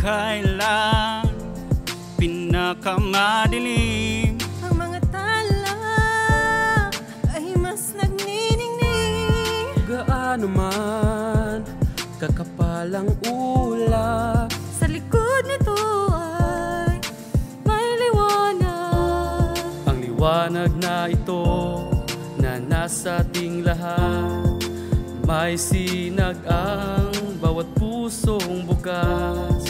kailan pinakamadilim. Ang mga tala ay mas nagniningning. Gaano man kakapal ang ulap, Sa likod nito ay may liwanag. ang liwanag na ito na nasa ating lahat. May sinag ang bawat pusong bukas.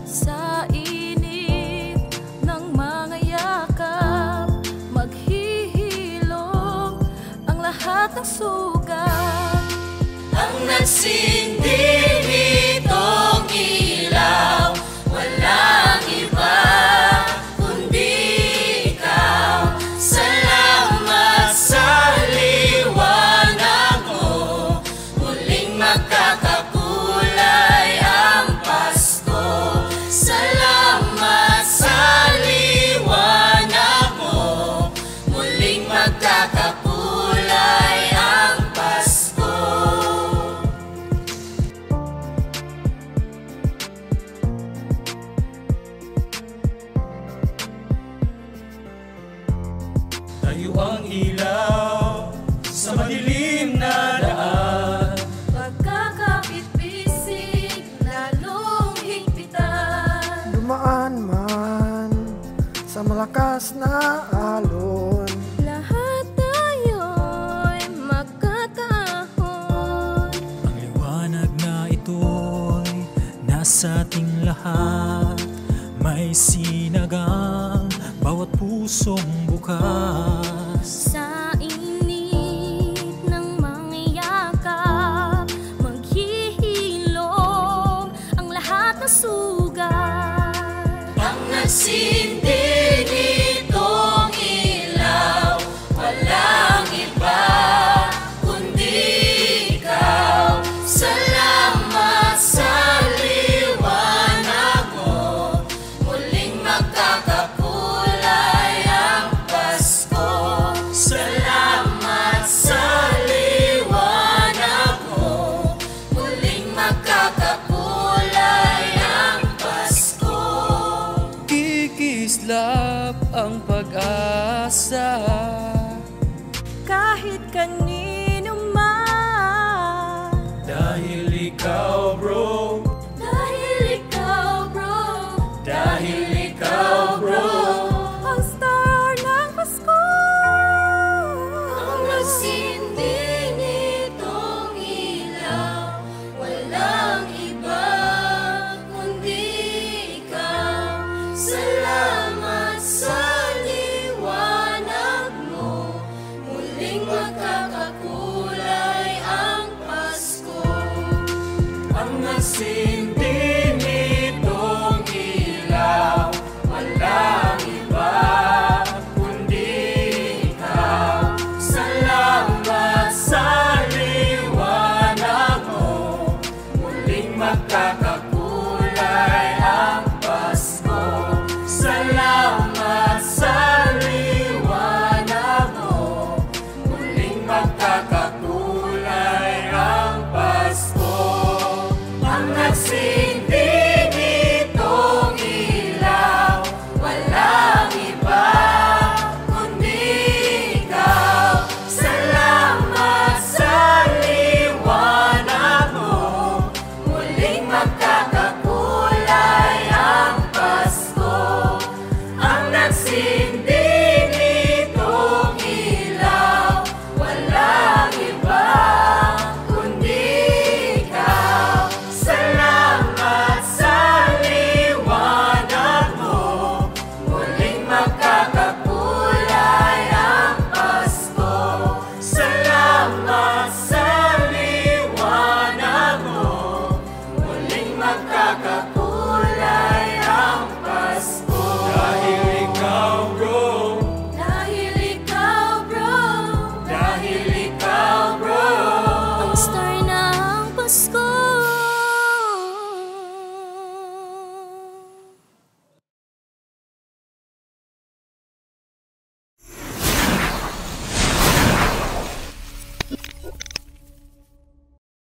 Sa init ng mga yakap, maghihilom ang lahat ng sugat. Ang nagsindi nitong ilaw, walang iba kundi ikaw. Salamat sa liwanag mo, muling magkakakulay ang Pasko. Salamat sa liwanag mo, muling magkakakulay ang Pasko. Tayo ang ilaw sa madilim na daan. Pagkakapit-bisig, lalong higpitan. Dumaan man sa malakas na alon, Lahat tayo'y magkakahon. Ang liwanag na ito'y nasa ating lahat. May sinagang bawat pusong bukas. Sa init ng mga yakap, maghihilom ang lahat ng sugat. Ang nagsindi nitong ilaw, walang iba kundi ikaw. Salamat sa liwanag mo, muling magkakakulay ang Pasko. Salamat sa liwanag mo, muling magkakakulay ang Pasko. Kikislap ang pag-asa. Kahit kanino man, Dahil ikaw bro, dahil ikaw bro, dahil ikaw bro. ang star ng Pasko. Ang nagsindi nitong ilaw, walang iba kundi ikaw. Salamat sa liwanag mo, muling magkakakulay ang Pasko. Ang nagsindi nitong ilaw, walang iba kundi ikaw. Salamat sa liwanag mo, muling magkakakulay ang Pasko. Salamat sa liwanag mo, muling magkakakulay ang Pasko. Ang nagsindi